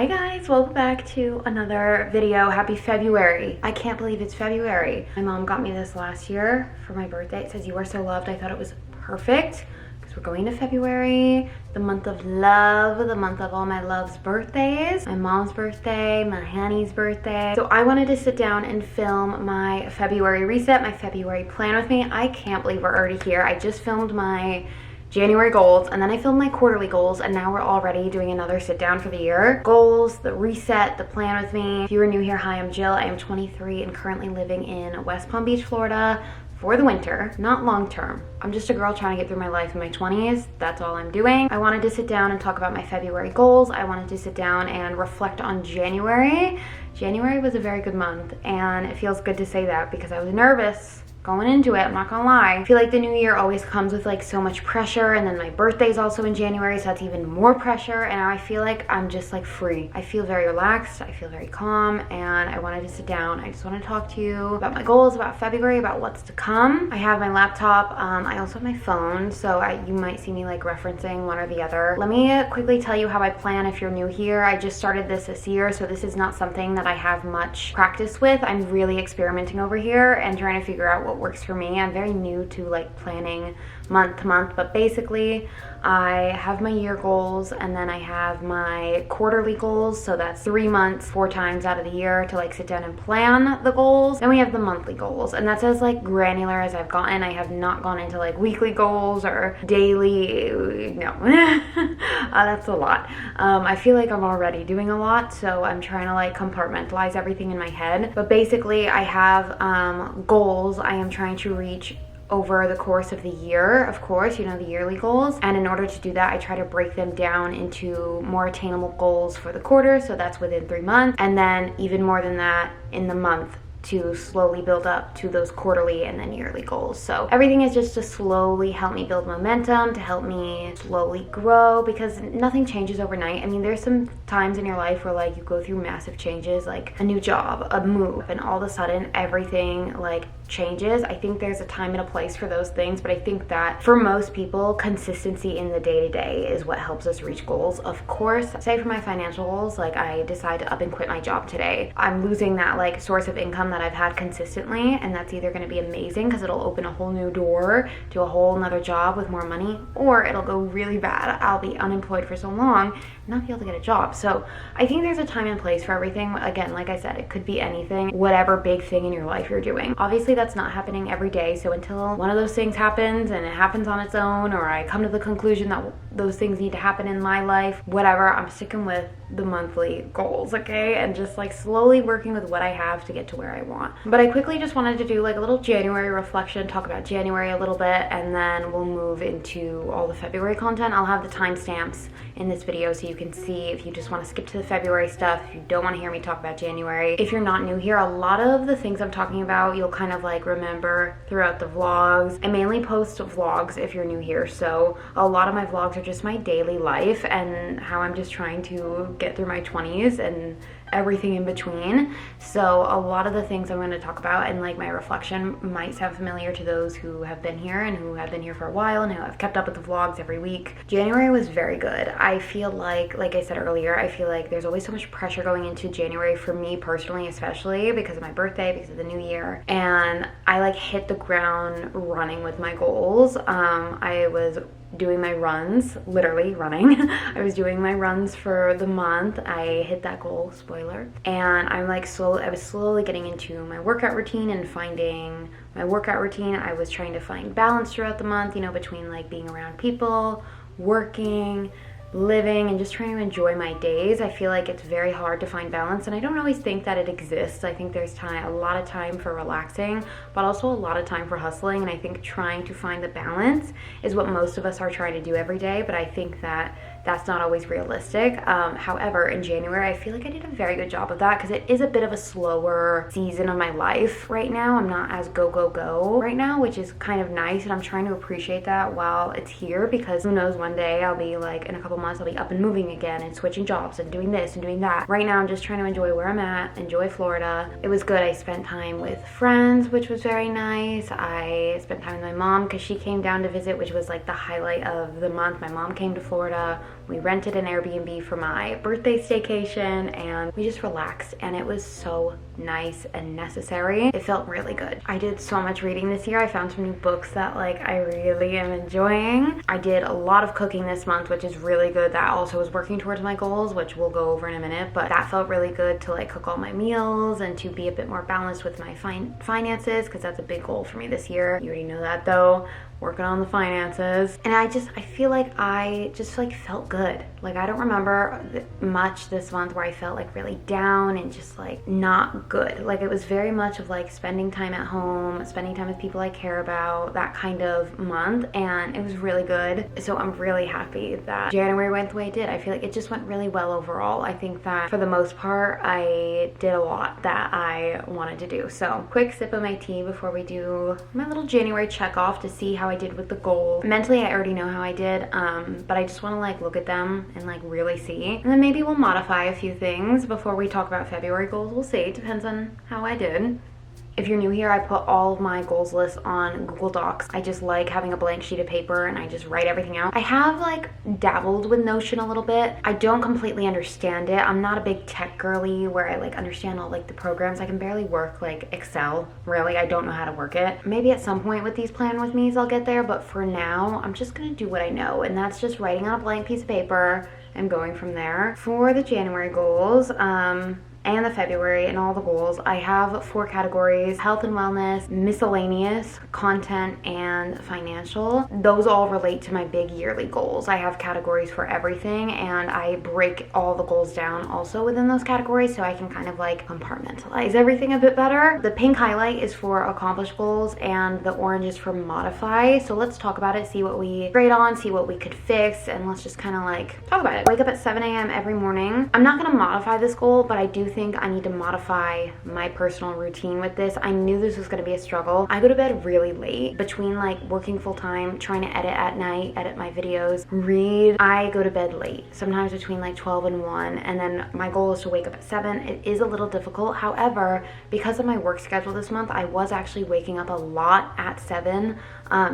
Hi guys, welcome back to another video. Happy February. I can't believe it's February. My mom got me this last year for my birthday. It says you are so loved. I thought it was perfect because we're going to February, the month of love, the month of all my love's birthdays, my mom's birthday, my honey's birthday. So I wanted to sit down and film my February reset, my February plan with me. I can't believe we're already here. I just filmed my January goals, and then I filmed my quarterly goals, and now we're already doing another sit down for the year. Goals, the reset, the plan with me. If you are new here, hi, I'm Jill. I am 23 and currently living in West Palm Beach, Florida for the winter, not long term. I'm just a girl trying to get through my life in my 20s. That's all I'm doing. I wanted to sit down and talk about my February goals. I wanted to sit down and reflect on January. January was a very good month, and it feels good to say that because I was nervous going into it, I'm not gonna lie. I feel like the new year always comes with like so much pressure, and then my birthday's also in January, so that's even more pressure, and now I feel like I'm just like free. I feel very relaxed, I feel very calm, and I wanted to sit down. I just want to talk to you about my goals, about February, about what's to come. I have my laptop, I also have my phone, so you might see me like referencing one or the other. Let me quickly tell you how I plan if you're new here. I just started this year, so this is not something that I have much practice with. I'm really experimenting over here and trying to figure out what works for me. I'm very new to like planning month to month, but basically I have my year goals and then I have my quarterly goals, so that's 3 months 4 times out of the year to like sit down and plan the goals. Then we have the monthly goals, and that's as like granular as I've gotten. I have not gone into like weekly goals or daily, no. That's a lot. I feel like I'm already doing a lot, so I'm trying to like compartmentalize everything in my head. But basically I have goals I am trying to reach over the course of the year, of course, you know, the yearly goals. And in order to do that, I try to break them down into more attainable goals for the quarter, so that's within 3 months, and then even more than that in the month, to slowly build up to those quarterly and then yearly goals. So everything is just to slowly help me build momentum, to help me slowly grow, because nothing changes overnight. I mean, there's some times in your life where like you go through massive changes, like a new job, a move, and all of a sudden everything like changes. I think there's a time and a place for those things, but I think that for most people, consistency in the day-to-day is what helps us reach goals. Of course, say for my financial goals, like I decide to up and quit my job today. I'm losing that like source of income that I've had consistently, and that's either going to be amazing because it'll open a whole new door to a whole nother job with more money, or it'll go really bad. I'll be unemployed for so long and not be able to get a job. So I think there's a time and place for everything. Again, like I said, it could be anything, whatever big thing in your life you're doing. Obviously that's not happening every day, so until one of those things happens and it happens on its own, or I come to the conclusion that those things need to happen in my life, whatever, I'm sticking with the monthly goals, okay? And just like slowly working with what I have to get to where I want. But I quickly just wanted to do like a little January reflection, talk about January a little bit, and then we'll move into all the February content. I'll have the timestamps in this video so you can see if you just want to skip to the February stuff, if you don't want to hear me talk about January. If you're not new here, a lot of the things I'm talking about you'll kind of like remember throughout the vlogs. I mainly post vlogs if you're new here, so a lot of my vlogs are just my daily life and how I'm just trying to get through my 20s and everything in between. So a lot of the things I'm going to talk about and like my reflection might sound familiar to those who have been here and who have been here for a while and who have kept up with the vlogs every week. January was very good. I feel like I said earlier, I feel like there's always so much pressure going into January for me personally, especially because of my birthday, because of the new year, and I like hit the ground running with my goals. I was doing my runs, literally running. I was doing my runs for the month. I hit that goal, spoiler. And I'm like I was slowly getting into my workout routine and finding my workout routine. I was trying to find balance throughout the month, you know, between like being around people, working, living, and just trying to enjoy my days. I feel like it's very hard to find balance, and I don't always think that it exists. I think there's a lot of time for relaxing, but also a lot of time for hustling, and I think trying to find the balance is what most of us are trying to do every day, but I think that that's not always realistic. However, in January, I feel like I did a very good job of that because it is a bit of a slower season of my life right now. I'm not as go right now, which is kind of nice, and I'm trying to appreciate that while it's here, because who knows, one day I'll be like, in a couple months, I'll be up and moving again and switching jobs and doing this and doing that. Right now, I'm just trying to enjoy where I'm at, enjoy Florida. It was good. I spent time with friends, which was very nice. I spent time with my mom because she came down to visit, which was like the highlight of the month. My mom came to Florida. We rented an Airbnb for my birthday staycation and we just relaxed, and it was so nice and necessary. It felt really good. I did so much reading this year. I found some new books that like I really am enjoying. I did a lot of cooking this month, which is really good. That also was working towards my goals, which we'll go over in a minute, but that felt really good to like cook all my meals and to be a bit more balanced with my finances, because that's a big goal for me this year. You already know that though. Working on the finances, and I feel like I just like felt good. Like I don't remember much this month where I felt like really down and just like not good. Like it was very much of like spending time at home, spending time with people I care about, that kind of month, and it was really good. So I'm really happy that January went the way it did. I feel like it just went really well overall. I think that for the most part I did a lot that I wanted to do. So quick sip of my tea before we do my little January check off to see how I did with the goals. Mentally, I already know how I did, but I just want to like look at them and like really see. And then maybe we'll modify a few things before we talk about February goals. We'll see. It depends on how I did. If you're new here, I put all of my goals lists on Google Docs. I just like having a blank sheet of paper and I just write everything out. I have like dabbled with Notion a little bit. I don't completely understand it. I'm not a big tech girly where I like understand all like the programs. I can barely work like Excel, really. I don't know how to work it. Maybe at some point with these plan with me's I'll get there, but for now, I'm just gonna do what I know, and that's just writing on a blank piece of paper and going from there. For the January goals, and the February and all the goals, I have 4 categories: health and wellness, miscellaneous, content, and financial. Those all relate to my big yearly goals. I have categories for everything, and I break all the goals down also within those categories so I can kind of like compartmentalize everything a bit better. The pink highlight is for accomplished goals and the orange is for modify. So let's talk about it, see what we grade on, see what we could fix, and let's just kind of like talk about it. Wake up at 7 a.m. every morning. I'm not gonna modify this goal, but I do think I need to modify my personal routine with this. I knew this was going to be a struggle. I go to bed really late between like working full time, trying to edit at night, edit my videos, read. I go to bed late, sometimes between like 12 and 1, and then my goal is to wake up at 7. It is a little difficult. However, because of my work schedule this month, I was actually waking up a lot at 7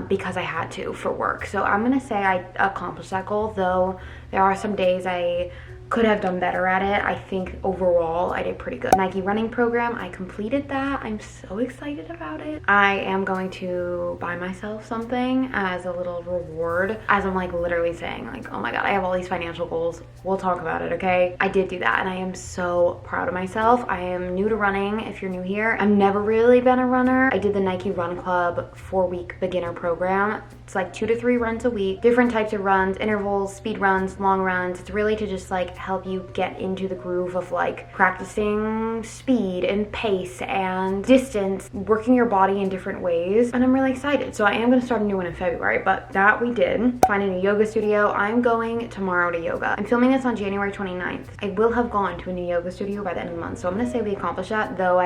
because I had to for work. So I'm going to say I accomplished that goal, though there are some days I could have done better at it. I think overall I did pretty good. Nike running program, I completed that. I'm so excited about it. I am going to buy myself something as a little reward, as I'm like literally saying like, oh my god, I have all these financial goals. We'll talk about it, okay? I did do that and I am so proud of myself. I am new to running. If you're new here, I've never really been a runner. I did the Nike Run Club 4-week beginner program. It's like 2 to 3 runs a week, different types of runs, intervals, speed runs, long runs. It's really to just like help you get into the groove of like practicing speed and pace and distance, working your body in different ways, and I'm really excited. So I am going to start a new one in February, but that we did. Finding a yoga studio. I'm going tomorrow to yoga. I'm filming this on January 29th. I will have gone to a new yoga studio by the end of the month, so I'm going to say we accomplished that, though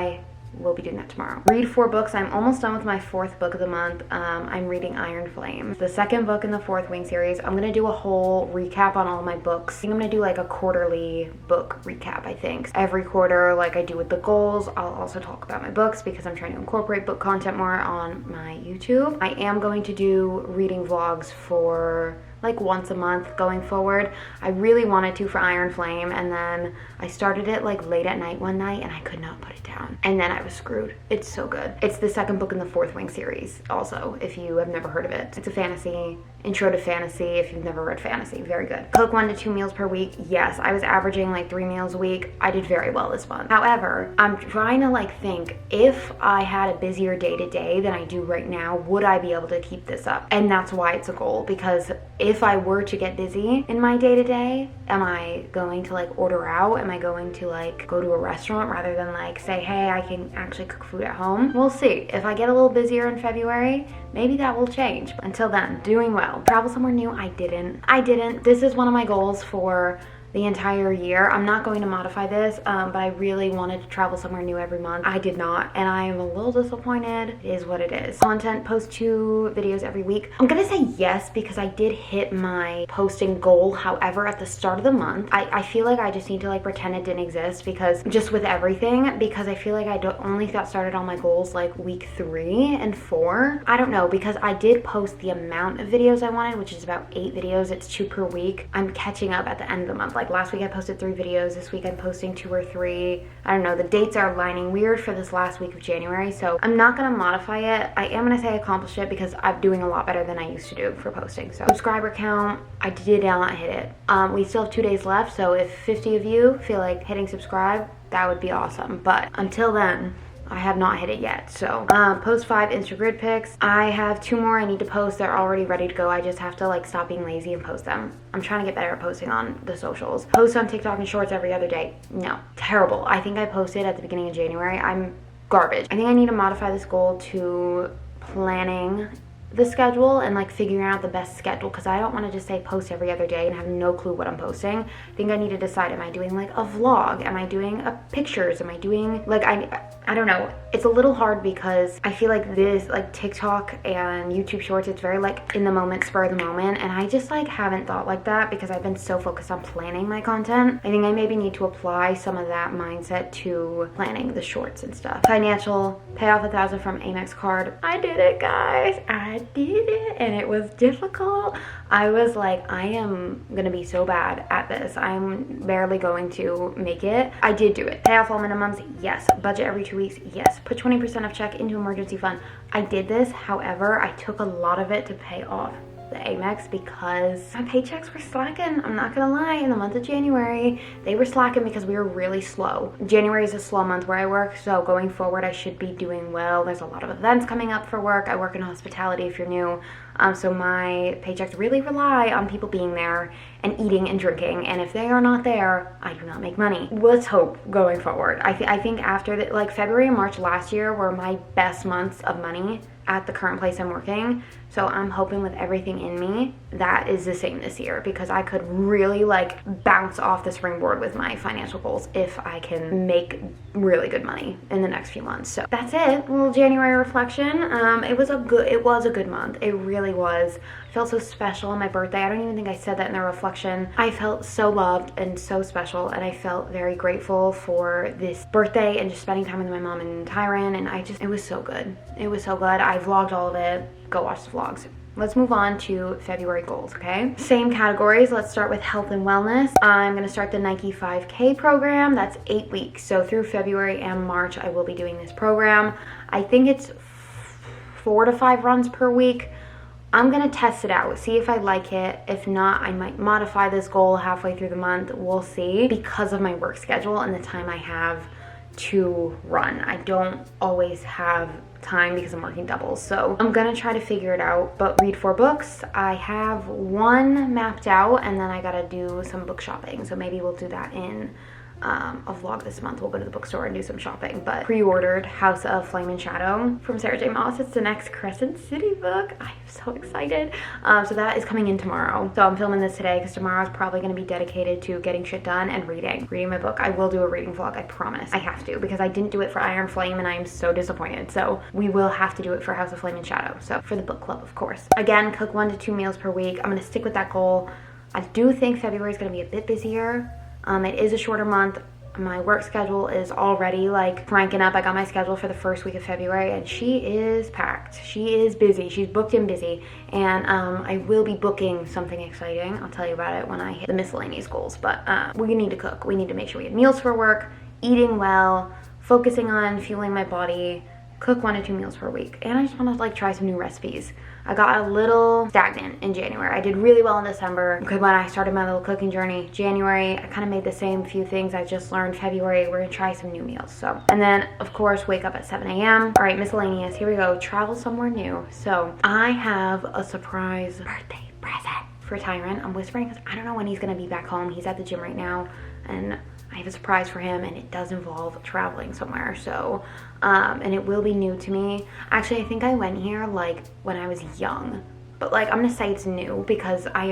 we'll be doing that tomorrow. Read 4 books. I'm almost done with my 4th book of the month. I'm reading Iron Flame, the 2nd book in the 4th Wing series. I'm gonna do a whole recap on all my books. I think I'm gonna do like a quarterly book recap, I think. Every quarter, like I do with the goals, I'll also talk about my books because I'm trying to incorporate book content more on my YouTube. I am going to do reading vlogs for like once a month going forward. I really wanted to for Iron Flame, and then I started it like late at night one night and I could not put it down, and then I was screwed. It's so good. It's the 2nd book in the 4th Wing series also, if you have never heard of it. It's a fantasy, intro to fantasy if you've never read fantasy. Very good. Cook 1 to 2 meals per week. Yes, I was averaging like 3 meals a week. I did very well this month. However, I'm trying to like think, if I had a busier day to day than I do right now, would I be able to keep this up? And that's why it's a goal, because if I were to get busy in my day to day, am I going to like order out? Am I going to like go to a restaurant rather than like say, hey, I can actually cook food at home? We'll see. If I get a little busier in February, maybe that will change. But until then, doing well. Travel somewhere new, I didn't. This is one of my goals for the entire year. I'm not going to modify this, but I really wanted to travel somewhere new every month. I did not, and I am a little disappointed. It is what it is. Content, post 2 videos every week. I'm gonna say yes because I did hit my posting goal. However, at the start of the month, I feel like I just need to like pretend it didn't exist, because just with everything, because I feel like I only got started on my goals like week 3 and 4. I don't know, because I did post the amount of videos I wanted, which is about 8 videos. It's 2 per week. I'm catching up at the end of the month. Like last week I posted 3 videos. This week I'm posting 2 or 3. I don't know, the dates are lining weird for this last week of January, so I'm not gonna modify it. I am gonna say I accomplished it because I'm doing a lot better than I used to do for posting. So subscriber count, I did not hit it. We still have 2 days left, so if 50 of you feel like hitting subscribe, that would be awesome. But until then, I have not hit it yet. So post 5 Insta grid pics. I have 2 more I need to post. They're already ready to go. I just have to like stop being lazy and post them. I'm trying to get better at posting on the socials. Post on TikTok and shorts every other day. No, terrible. I think I posted at the beginning of January. I'm garbage. I think I need to modify this goal to planning the schedule and like figuring out the best schedule, because I don't want to just say post every other day and have no clue what I'm posting. I think I need to decide, am I doing like a vlog? Am I doing pictures? Am I doing like, I don't know. It's a little hard because I feel like this like TikTok and YouTube shorts, it's very like in the moment, spur of the moment, and I just like haven't thought like that because I've been so focused on planning my content. I think I maybe need to apply some of that mindset to planning the shorts and stuff. Financial, pay off $1,000 from Amex card. I did it, guys. I did it, and it was difficult. I was like, I am gonna be so bad at this. I'm barely going to make it. I did do it. Pay off all minimums, yes. Budget every 2 weeks, yes. Put 20% of check into emergency fund. I did this. However, I took a lot of it to pay off the Amex because my paychecks were slacking. I'm not gonna lie, in the month of January, they were slacking because we were really slow. January is a slow month where I work, so going forward, I should be doing well. There's a lot of events coming up for work. I work in hospitality if you're new. So my paychecks really rely on people being there and eating and drinking, and if they are not there, I do not make money. Let's hope going forward. I think after the, like February and March last year were my best months of money at the current place I'm working. So I'm hoping with everything in me that is the same this year, because I could really like bounce off the springboard with my financial goals if I can make really good money in the next few months. So that's it. A little January reflection. It was a good month. It really was. I felt so special on my birthday. I don't even think I said that in the reflection. I felt so loved and so special, and I felt very grateful for this birthday and just spending time with my mom and Tyron, and it was so good. It was so good. I vlogged all of it. Go watch the vlogs. Let's move on to February goals, okay? Same categories. Let's start with health and wellness. I'm gonna start the Nike 5K program. That's 8 weeks. So through February and March, I will be doing this program. I think it's 4 to 5 runs per week. I'm gonna test it out, see if I like it. If not, I might modify this goal halfway through the month. We'll see, because of my work schedule and the time I have to run. I don't always have time because I'm working doubles, so I'm gonna try to figure it out. But read 4 books. I have 1 mapped out, and then I gotta do some book shopping, so maybe we'll do that in a vlog this month. We'll go to the bookstore and do some shopping. But pre-ordered House of Flame and Shadow from Sarah J Maas. It's the next Crescent City book. I am so excited. So that is coming in tomorrow. So I'm filming this today because tomorrow is probably going to be dedicated to getting shit done and reading my book. I will do a reading vlog, I promise. I have to, because I didn't do it for Iron Flame and I am so disappointed. So we will have to do it for House of Flame and Shadow. So for the book club, of course. Again, cook 1 to 2 meals per week. I'm going to stick with that goal. I do think February is going to be a bit busier. It is a shorter month. My work schedule is already like cranking up. I got my schedule for the first week of February, and she is packed. She is busy. She's booked and busy. And I will be booking something exciting. I'll tell you about it when I hit the miscellaneous goals. But we need to cook. We need to make sure we have meals for work, eating well, focusing on fueling my body, cook 1 to 2 meals per week. And I just want to like try some new recipes. I got a little stagnant in January. I did really well in December because when I started my little cooking journey. January, I kind of made the same few things I just learned. February, we're gonna try some new meals. So, and then of course, wake up at 7 a.m. All right, miscellaneous, here we go. Travel somewhere new. So I have a surprise birthday present for Tyron. I'm whispering because I don't know when he's gonna be back home. He's at the gym right now, and I have a surprise for him, and it does involve traveling somewhere. So, and it will be new to me. Actually, I think I went here like when I was young, but like I'm gonna say it's new because I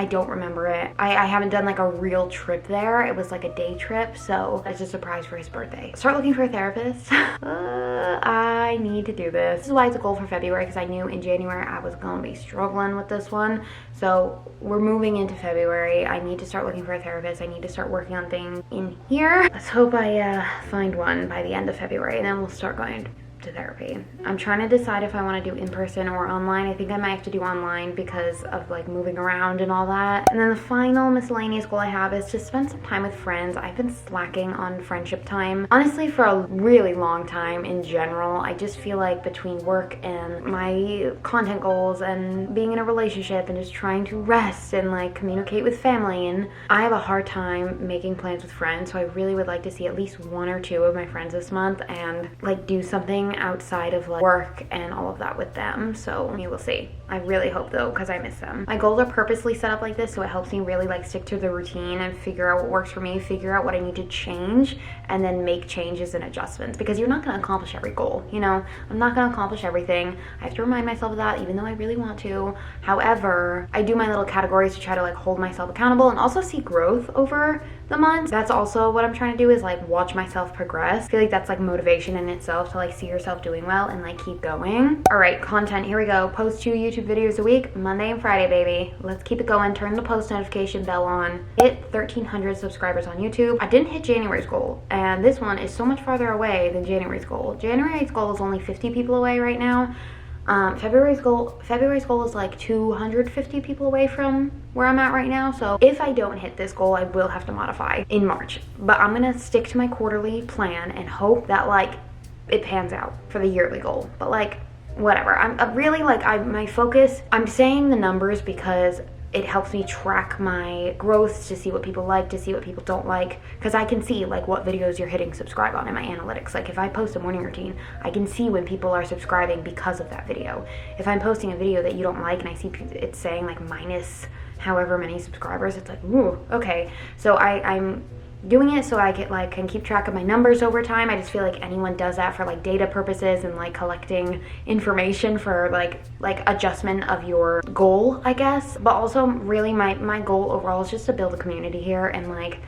don't remember it. I haven't done like a real trip there. It was like a day trip, so it's a surprise for his birthday. Start looking for a therapist. I need to do this. This is why it's a goal for February, because I knew in January I was gonna be struggling with this one. So we're moving into February. I need to start looking for a therapist. I need to start working on things in here. Let's hope I find one by the end of February, and then we'll start going to therapy. I'm trying to decide if I want to do in-person or online. I think I might have to do online because of like moving around and all that. And then the final miscellaneous goal I have is to spend some time with friends. I've been slacking on friendship time, honestly, for a really long time in general. I just feel like between work and my content goals and being in a relationship and just trying to rest and like communicate with family, and I have a hard time making plans with friends. So I really would like to see at least 1 or 2 of my friends this month and like do something outside of like work and all of that with them. So we will see. I really hope though, because I miss them. My goals are purposely set up like this so it helps me really like stick to the routine and figure out what works for me, figure out what I need to change, and then make changes and adjustments, because you're not going to accomplish every goal, you know? I'm not going to accomplish everything. I have to remind myself of that, even though I really want to. However, I do my little categories to try to like hold myself accountable and also see growth over the months. That's also what I'm trying to do, is like watch myself progress. I feel like that's like motivation in itself, to like see yourself doing well and like keep going. All right, content, here we go. Post 2 YouTube videos a week, Monday and Friday, baby. Let's keep it going. Turn the post notification bell on. Hit 1,300 subscribers on YouTube. I didn't hit January's goal, and this one is so much farther away than January's goal. January's goal is only 50 people away right now. February's goal is like 250 people away from where I'm at right now. So if I don't hit this goal, I will have to modify in March. But I'm gonna stick to my quarterly plan and hope that like it pans out for the yearly goal. But like whatever, I'm really like my focus. I'm saying the numbers because it helps me track my growth, to see what people like, to see what people don't like, because I can see like what videos you're hitting subscribe on in my analytics. Like if I post a morning routine, I can see when people are subscribing because of that video. If I'm posting a video that you don't like and I see it's saying like minus however many subscribers, it's like, ooh, okay. So I'm doing it so I can keep track of my numbers over time. I just feel like anyone does that for like data purposes and like collecting information for like adjustment of your goal, I guess. But also really my goal overall is just to build a community here and like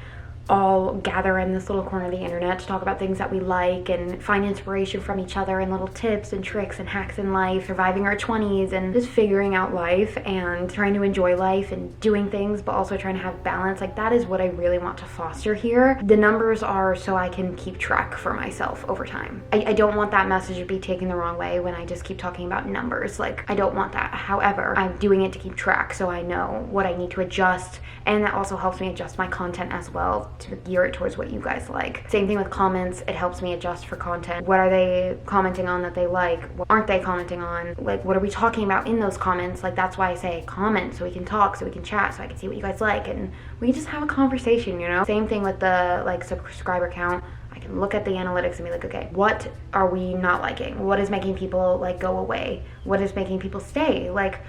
all gather in this little corner of the internet to talk about things that we like and find inspiration from each other and little tips and tricks and hacks in life, surviving our 20s and just figuring out life and trying to enjoy life and doing things, but also trying to have balance. Like that is what I really want to foster here. The numbers are so I can keep track for myself over time. I don't want that message to be taken the wrong way when I just keep talking about numbers. Like I don't want that. However, I'm doing it to keep track so I know what I need to adjust, and that also helps me adjust my content as well to gear it towards what you guys like. Same thing with comments. It helps me adjust for content. What are they commenting on that they like? What aren't they commenting on? Like what are we talking about in those comments? Like that's why I say comment, so we can talk, so we can chat, so I can see what you guys like and we can just have a conversation, you know? Same thing with the like subscriber count. I can look at the analytics and be like, okay, what are we not liking? What is making people like go away? What is making people stay? Like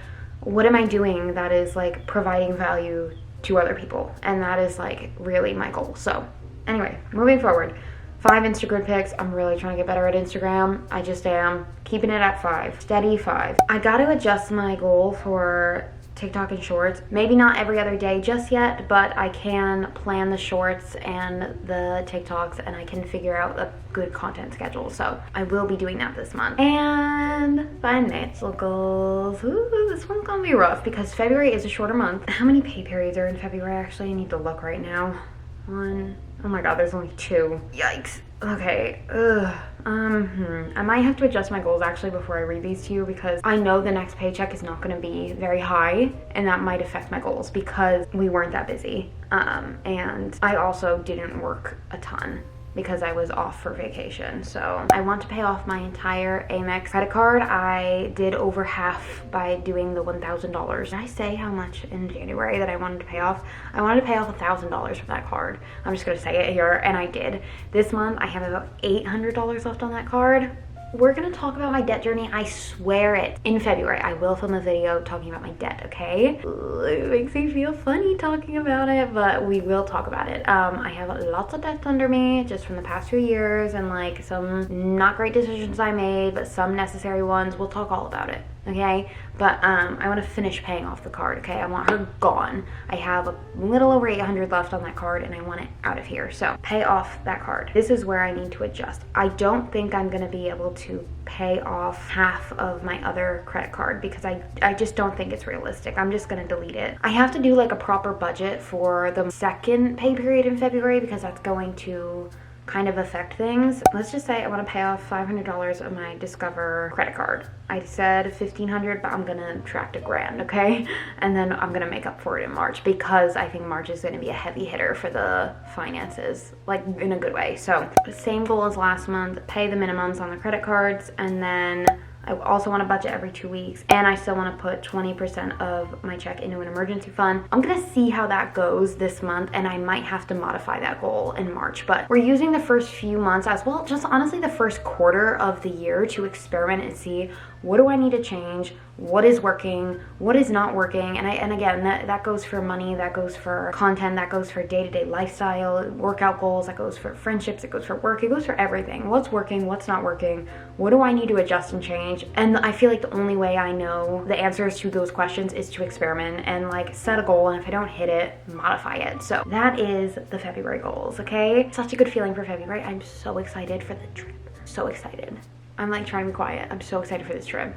what am I doing that is like providing value to other people? And that is like really my goal. So anyway, moving forward, 5 Instagram pics. I'm really trying to get better at Instagram. I just am keeping it at 5, steady 5. I got to adjust my goal for TikTok and shorts. Maybe not every other day just yet, but I can plan the shorts and the TikToks and I can figure out a good content schedule. So I will be doing that this month. And financial goals. Ooh, this one's gonna be rough because February is a shorter month. How many pay periods are in February? Actually, I need to look right now. 1. Oh my god, there's only 2. Yikes. Okay. Ugh. I might have to adjust my goals actually before I read these to you, because I know the next paycheck is not going to be very high and that might affect my goals because we weren't that busy. And I also didn't work a ton because I was off for vacation. So I want to pay off my entire Amex credit card. I did over half by doing the $1,000. Did I say how much in January that I wanted to pay off? I wanted to pay off $1,000 from that card. I'm just gonna say it here, and I did. This month I have about $800 left on that card. we're gonna talk about my debt journey. I swear it. In February, I will film a video talking about my debt, okay? It makes me feel funny talking about it, but we will talk about it. I have lots of debt under me just from the past few years, and like some not great decisions I made, but some necessary ones. We'll talk all about it, okay? But I want to finish paying off the card, okay? I want her gone. I have a little over 800 left on that card, and I want it out of here. So pay off that card. This is where I need to adjust. I don't think I'm gonna be able to pay off half of my other credit card because I just don't think it's realistic. I'm just gonna delete it. I have to do like a proper budget for the second pay period in February because that's going to kind of affect things. Let's just say I want to pay off $500 of my Discover credit card. I said $1,500, but I'm gonna subtract $1,000, okay? And then I'm gonna make up for it in March because I think March is gonna be a heavy hitter for the finances, like in a good way. So same goal as last month, pay the minimums on the credit cards, and then I also want to budget every 2 weeks, and I still want to put 20% of my check into an emergency fund. I'm gonna see how that goes this month, and I might have to modify that goal in March, but we're using the first few months, as well, just honestly the first quarter of the year, to experiment and see what do I need to change, what is working, what is not working. And again, that goes for money, that goes for content, that goes for day-to-day lifestyle, workout goals, that goes for friendships, it goes for work, it goes for everything. What's working, what's not working, what do I need to adjust and change? And I feel like the only way I know the answers to those questions is to experiment and like set a goal, and if I don't hit it, modify it. So that is the February goals, okay? Such a good feeling for February. I'm so excited for the trip. So excited. I'm like trying to be quiet. I'm so excited for this trip.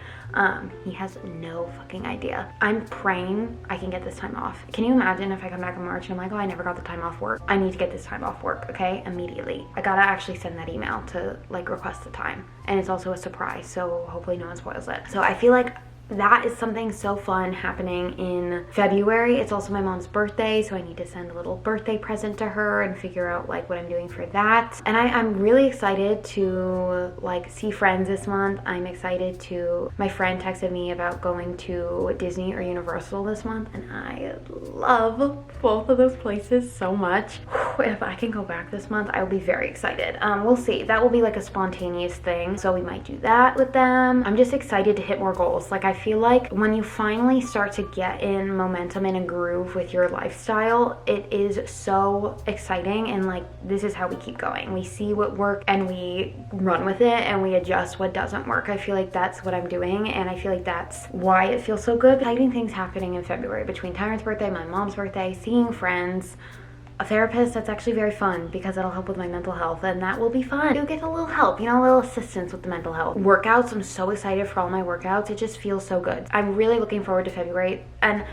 He has no fucking idea. I'm praying I can get this time off. Can you imagine if I come back in March and I'm like, oh, I never got the time off work. I need to get this time off work, okay? Immediately. I gotta actually send that email to like request the time. And it's also a surprise, so hopefully no one spoils it. So I feel like that is something so fun happening in February. It's also my mom's birthday, so I need to send a little birthday present to her and figure out like what I'm doing for that. And I'm really excited to like see friends this month. I'm excited to, my friend texted me about going to Disney or Universal this month, and I love both of those places so much. If I can go back this month, I will be very excited. We'll see. That will be like a spontaneous thing, so we might do that with them. I'm just excited to hit more goals. Like I feel like when you finally start to get in momentum and a groove with your lifestyle, it is so exciting, and like this is how we keep going. We see what works and we run with it, and we adjust what doesn't work. I feel like that's what I'm doing, and I feel like that's why it feels so good. Exciting things happening in February between Tyron's birthday, my mom's birthday, seeing friends, a therapist that's actually very fun because it'll help with my mental health, and that will be fun. You'll get a little help, you know, a little assistance with the mental health. Workouts, I'm so excited for all my workouts. It just feels so good. I'm really looking forward to February, and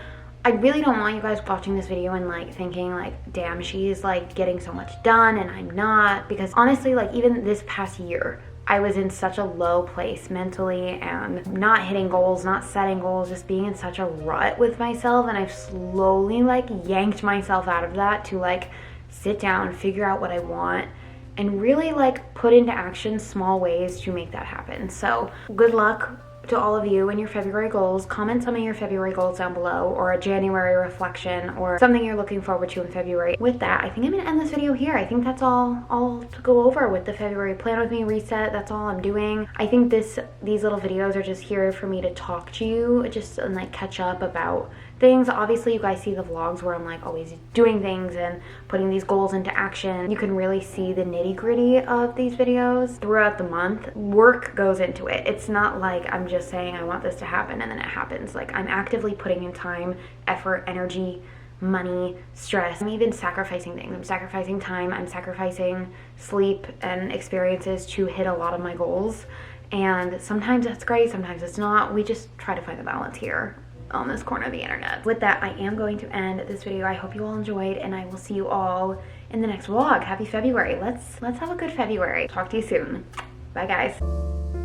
I really don't want you guys watching this video and like thinking like, damn, she's like getting so much done and I'm not, because honestly, like even this past year, I was in such a low place mentally and not hitting goals, not setting goals, just being in such a rut with myself, and I've slowly like yanked myself out of that to like sit down, figure out what I want, and really like put into action small ways to make that happen. So good luck to all of you and your February goals. Comment some of your February goals down below, or a January reflection, or something you're looking forward to in February. With that, I think I'm gonna end this video here. I think that's all to go over with the February plan with me reset. That's all I'm doing. I think these little videos are just here for me to talk to you, just and like catch up about things. Obviously you guys see the vlogs where I'm like always doing things and putting these goals into action. You can really see the nitty-gritty of these videos throughout the month. Work goes into it. It's not like I'm just saying I want this to happen and then it happens. Like I'm actively putting in time, effort, energy, money, stress. I'm even sacrificing things. I'm sacrificing time, I'm sacrificing sleep and experiences to hit a lot of my goals. And sometimes that's great, sometimes it's not. We just try to find the balance here on this corner of the internet. With that, I am going to end this video. I hope you all enjoyed, and I will see you all in the next vlog. Happy February. Let's have a good February. Talk to you soon. Bye guys.